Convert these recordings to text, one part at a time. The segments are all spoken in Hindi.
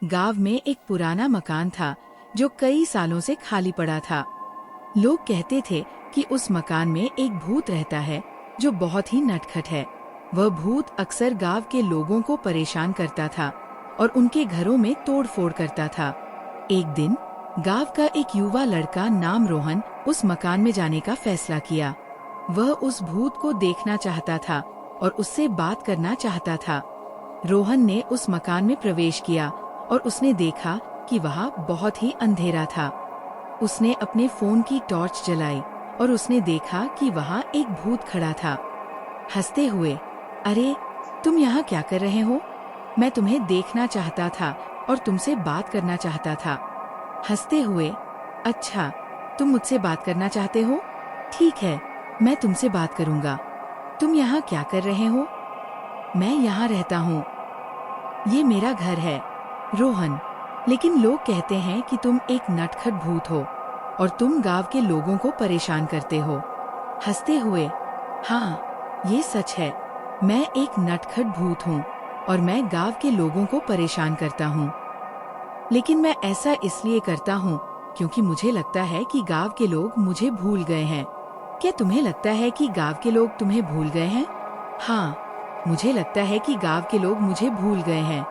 गांव में एक पुराना मकान था जो कई सालों से खाली पड़ा था। लोग कहते थे कि उस मकान में एक भूत रहता है जो बहुत ही नटखट है। वह भूत अक्सर गांव के लोगों को परेशान करता था और उनके घरों में तोड़-फोड़ करता था। एक दिन गांव का एक युवा लड़का नाम रोहन उस मकान में जाने का फैसला किया। वह उस भूत को देखना चाहता था और उससे बात करना चाहता था। रोहन ने उस मकान में प्रवेश किया और उसने देखा कि वहाँ बहुत ही अंधेरा था। उसने अपने फोन की टॉर्च जलाई और उसने देखा कि वहाँ एक भूत खड़ा था। हंसते हुए, अरे तुम यहाँ क्या कर रहे हो? मैं तुम्हें देखना चाहता था और तुमसे बात करना चाहता था। हंसते हुए, अच्छा तुम मुझसे बात करना चाहते हो? ठीक है, मैं तुमसे बात करूँगा। तुम यहाँ क्या कर रहे हो? मैं यहाँ रहता हूँ। ये मेरा घर है, रोहन। लेकिन लोग कहते हैं कि तुम एक नटखट भूत हो और तुम गांव के लोगों को परेशान करते हो। हंसते हुए, हाँ ये सच है, मैं एक नटखट भूत हूँ और मैं गांव के लोगों को परेशान करता हूँ। लेकिन मैं ऐसा इसलिए करता हूँ क्योंकि मुझे लगता है कि गांव के लोग मुझे भूल गए हैं। क्या तुम्हें लगता है कि गांव के लोग तुम्हें भूल गए हैं? हाँ, मुझे लगता है कि गांव के लोग मुझे भूल गए हैं।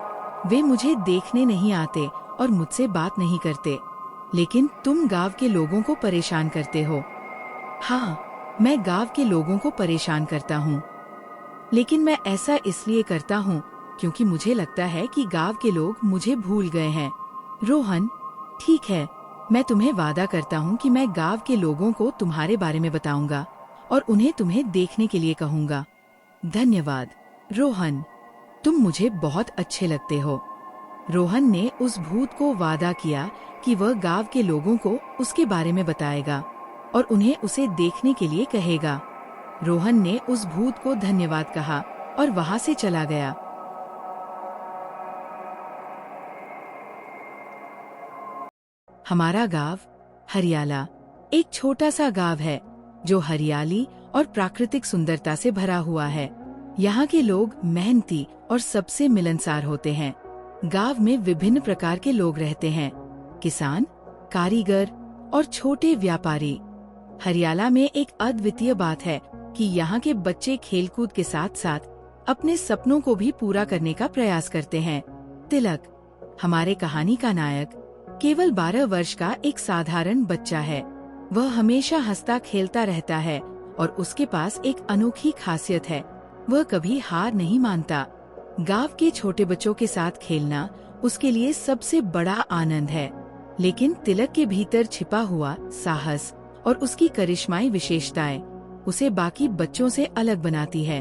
वे मुझे देखने नहीं आते और मुझसे बात नहीं करते, लेकिन तुम गांव के लोगों को परेशान करते हो। हाँ, मैं गांव के लोगों को परेशान करता हूँ, लेकिन मैं ऐसा इसलिए करता हूँ क्योंकि मुझे लगता है कि गांव के लोग मुझे भूल गए हैं। रोहन, ठीक है, मैं तुम्हें वादा करता हूँ कि मैं गांव के लोगों को तुम्हारे बारे में बताऊंगा और उन्हें तुम्हें देखने के लिए कहूँगा। धन्यवाद, रोहन, तुम मुझे बहुत अच्छे लगते हो। रोहन ने उस भूत को वादा किया कि वह गांव के लोगों को उसके बारे में बताएगा और उन्हें उसे देखने के लिए कहेगा। रोहन ने उस भूत को धन्यवाद कहा और वहां से चला गया। हमारा गांव हरियाला एक छोटा सा गांव है जो हरियाली और प्राकृतिक सुंदरता से भरा हुआ है। यहाँ के लोग मेहनती और सबसे मिलनसार होते हैं। गांव में विभिन्न प्रकार के लोग रहते हैं, किसान, कारीगर और छोटे व्यापारी। हरियाला में एक अद्वितीय बात है कि यहाँ के बच्चे खेलकूद के साथ साथ अपने सपनों को भी पूरा करने का प्रयास करते हैं। तिलक, हमारे कहानी का नायक, केवल 12 वर्ष का एक साधारण बच्चा है। वह हमेशा हंसता खेलता रहता है और उसके पास एक अनोखी खासियत है, वह कभी हार नहीं मानता। गांव के छोटे बच्चों के साथ खेलना उसके लिए सबसे बड़ा आनंद है, लेकिन तिलक के भीतर छिपा हुआ साहस और उसकी करिश्माई विशेषताएं उसे बाकी बच्चों से अलग बनाती है।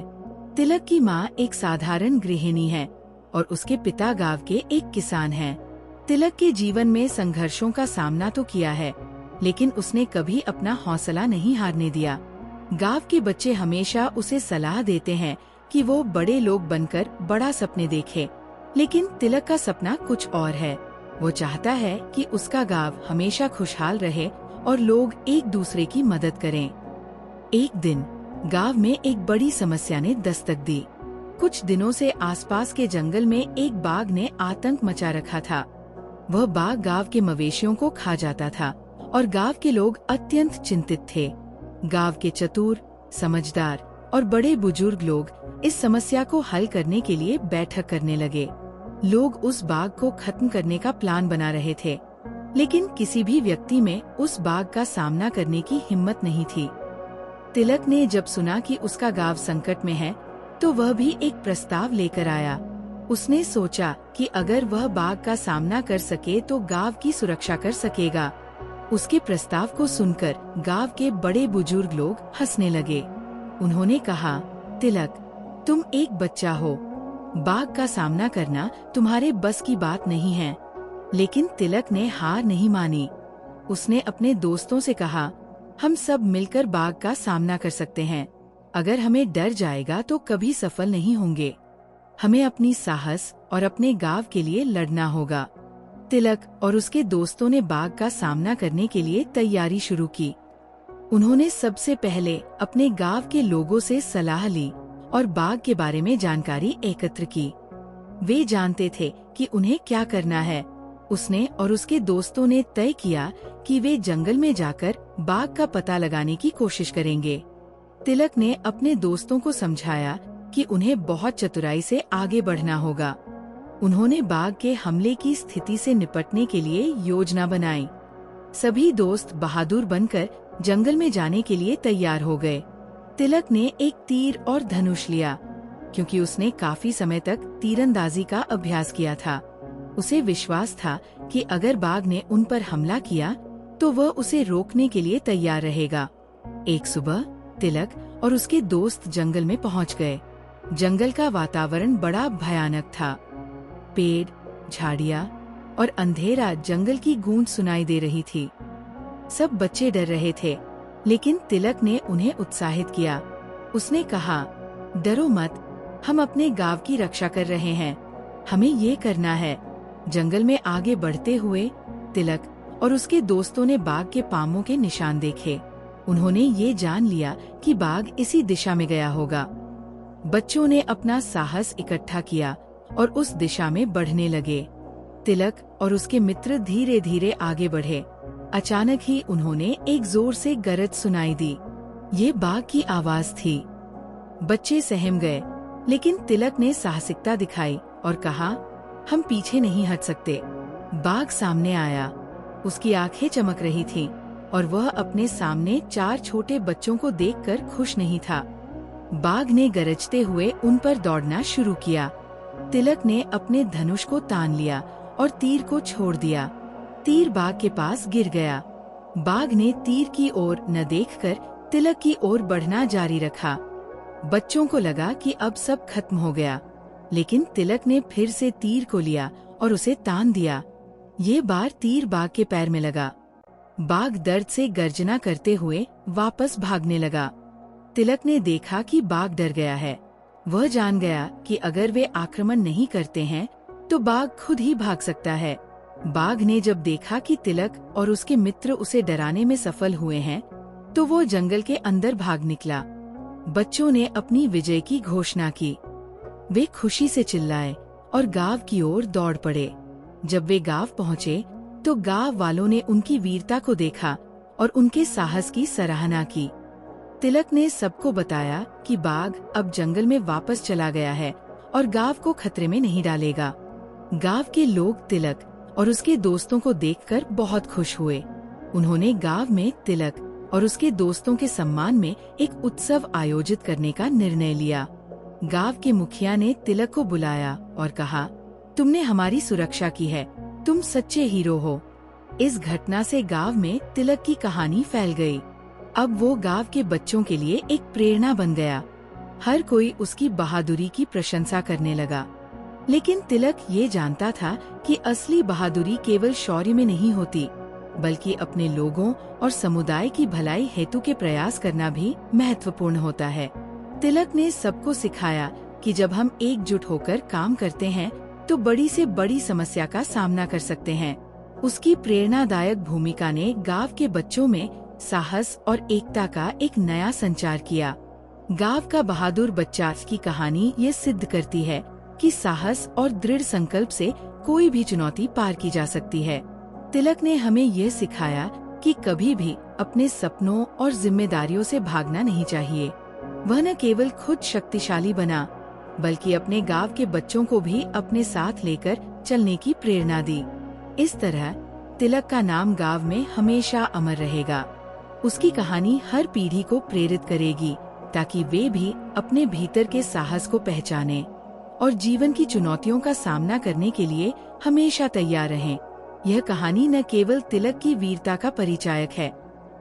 तिलक की माँ एक साधारण गृहिणी है और उसके पिता गांव के एक किसान हैं। तिलक के जीवन में संघर्षों का सामना तो किया है, लेकिन उसने कभी अपना हौसला नहीं हारने दिया। गांव के बच्चे हमेशा उसे सलाह देते हैं कि वो बड़े लोग बनकर बड़ा सपने देखे, लेकिन तिलक का सपना कुछ और है। वो चाहता है कि उसका गांव हमेशा खुशहाल रहे और लोग एक दूसरे की मदद करें। एक दिन गांव में एक बड़ी समस्या ने दस्तक दी। कुछ दिनों से आसपास के जंगल में एक बाघ ने आतंक मचा रखा था। वह बाघ गांव के मवेशियों को खा जाता था और गांव के लोग अत्यंत चिंतित थे। गांव के चतुर, समझदार और बड़े बुजुर्ग लोग इस समस्या को हल करने के लिए बैठक करने लगे। लोग उस बाघ को खत्म करने का प्लान बना रहे थे, लेकिन किसी भी व्यक्ति में उस बाघ का सामना करने की हिम्मत नहीं थी। तिलक ने जब सुना कि उसका गांव संकट में है, तो वह भी एक प्रस्ताव लेकर आया। उसने सोचा कि अगर वह बाघ का सामना कर सके तो गांव की सुरक्षा कर सकेगा। उसके प्रस्ताव को सुनकर गांव के बड़े बुजुर्ग लोग हंसने लगे। उन्होंने कहा, तिलक, तुम एक बच्चा हो, बाघ का सामना करना तुम्हारे बस की बात नहीं है। लेकिन तिलक ने हार नहीं मानी। उसने अपने दोस्तों से कहा, हम सब मिलकर बाघ का सामना कर सकते हैं। अगर हमें डर जाएगा तो कभी सफल नहीं होंगे। हमें अपनी साहस और अपने गांव के लिए लड़ना होगा। तिलक और उसके दोस्तों ने बाघ का सामना करने के लिए तैयारी शुरू की। उन्होंने सबसे पहले अपने गांव के लोगों से सलाह ली और बाघ के बारे में जानकारी एकत्र की। वे जानते थे कि उन्हें क्या करना है। उसने और उसके दोस्तों ने तय किया कि वे जंगल में जाकर बाघ का पता लगाने की कोशिश करेंगे। तिलक ने अपने दोस्तों को समझाया कि उन्हें बहुत चतुराई से आगे बढ़ना होगा। उन्होंने बाघ के हमले की स्थिति से निपटने के लिए योजना बनाई। सभी दोस्त बहादुर बनकर जंगल में जाने के लिए तैयार हो गए। तिलक ने एक तीर और धनुष लिया, क्योंकि उसने काफी समय तक तीरंदाजी का अभ्यास किया था। उसे विश्वास था कि अगर बाघ ने उन पर हमला किया तो वह उसे रोकने के लिए तैयार रहेगा। एक सुबह तिलक और उसके दोस्त जंगल में पहुंच गए। जंगल का वातावरण बड़ा भयानक था। पेड़, झाड़ियाँ और अंधेरा जंगल की गूंज सुनाई दे रही थी। सब बच्चे डर रहे थे, लेकिन तिलक ने उन्हें उत्साहित किया। उसने कहा, डरो मत, हम अपने गांव की रक्षा कर रहे हैं, हमें ये करना है। जंगल में आगे बढ़ते हुए तिलक और उसके दोस्तों ने बाघ के पांवों के निशान देखे। उन्होंने ये जान लिया कि बाघ इसी दिशा में गया होगा। बच्चों ने अपना साहस इकट्ठा किया और उस दिशा में बढ़ने लगे। तिलक और उसके मित्र धीरे धीरे आगे बढ़े। अचानक ही उन्होंने एक जोर से गरज सुनाई दी। ये बाघ की आवाज थी। बच्चे सहम गए, लेकिन तिलक ने साहसिकता दिखाई और कहा, हम पीछे नहीं हट सकते। बाघ सामने आया। उसकी आंखें चमक रही थीं और वह अपने सामने 4 छोटे बच्चों को देखकर खुश नहीं था। बाघ ने गरजते हुए उन पर दौड़ना शुरू किया। तिलक ने अपने धनुष को तान लिया और तीर को छोड़ दिया। तीर बाघ के पास गिर गया। बाघ ने तीर की ओर न देखकर तिलक की ओर बढ़ना जारी रखा। बच्चों को लगा कि अब सब खत्म हो गया, लेकिन तिलक ने फिर से तीर को लिया और उसे तान दिया। ये बार तीर बाघ के पैर में लगा। बाघ दर्द से गर्जना करते हुए वापस भागने लगा। तिलक ने देखा कि बाघ डर गया है। वह जान गया कि अगर वे आक्रमण नहीं करते हैं तो बाघ खुद ही भाग सकता है। बाघ ने जब देखा कि तिलक और उसके मित्र उसे डराने में सफल हुए हैं, तो वो जंगल के अंदर भाग निकला। बच्चों ने अपनी विजय की घोषणा की। वे खुशी से चिल्लाए और गांव की ओर दौड़ पड़े। जब वे गांव पहुंचे तो गांव वालों ने उनकी वीरता को देखा और उनके साहस की सराहना की। तिलक ने सबको बताया कि बाघ अब जंगल में वापस चला गया है और गांव को खतरे में नहीं डालेगा। गांव के लोग तिलक और उसके दोस्तों को देखकर बहुत खुश हुए। उन्होंने गांव में तिलक और उसके दोस्तों के सम्मान में एक उत्सव आयोजित करने का निर्णय लिया। गांव के मुखिया ने तिलक को बुलाया और कहा, तुमने हमारी सुरक्षा की है, तुम सच्चे हीरो हो। इस घटना से गांव में तिलक की कहानी फैल गई। अब वो गांव के बच्चों के लिए एक प्रेरणा बन गया। हर कोई उसकी बहादुरी की प्रशंसा करने लगा। लेकिन तिलक ये जानता था कि असली बहादुरी केवल शौर्य में नहीं होती, बल्कि अपने लोगों और समुदाय की भलाई हेतु के प्रयास करना भी महत्वपूर्ण होता है। तिलक ने सबको सिखाया कि जब हम एकजुट होकर काम करते हैं तो बड़ी से बड़ी समस्या का सामना कर सकते हैं। उसकी प्रेरणादायक भूमिका ने गांव के बच्चों में साहस और एकता का एक नया संचार किया। गांव का बहादुर बच्चा की कहानी ये सिद्ध करती है कि साहस और दृढ़ संकल्प से कोई भी चुनौती पार की जा सकती है। तिलक ने हमें ये सिखाया कि कभी भी अपने सपनों और जिम्मेदारियों से भागना नहीं चाहिए। वह न केवल खुद शक्तिशाली बना, बल्कि अपने गांव के बच्चों को भी अपने साथ लेकर चलने की प्रेरणा दी। इस तरह तिलक का नाम गांव में हमेशा अमर रहेगा। उसकी कहानी हर पीढ़ी को प्रेरित करेगी, ताकि वे भी अपने भीतर के साहस को पहचानें और जीवन की चुनौतियों का सामना करने के लिए हमेशा तैयार रहें। यह कहानी न केवल तिलक की वीरता का परिचायक है,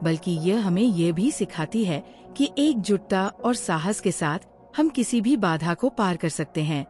बल्कि यह हमें यह भी सिखाती है कि एकजुटता और साहस के साथ हम किसी भी बाधा को पार कर सकते हैं।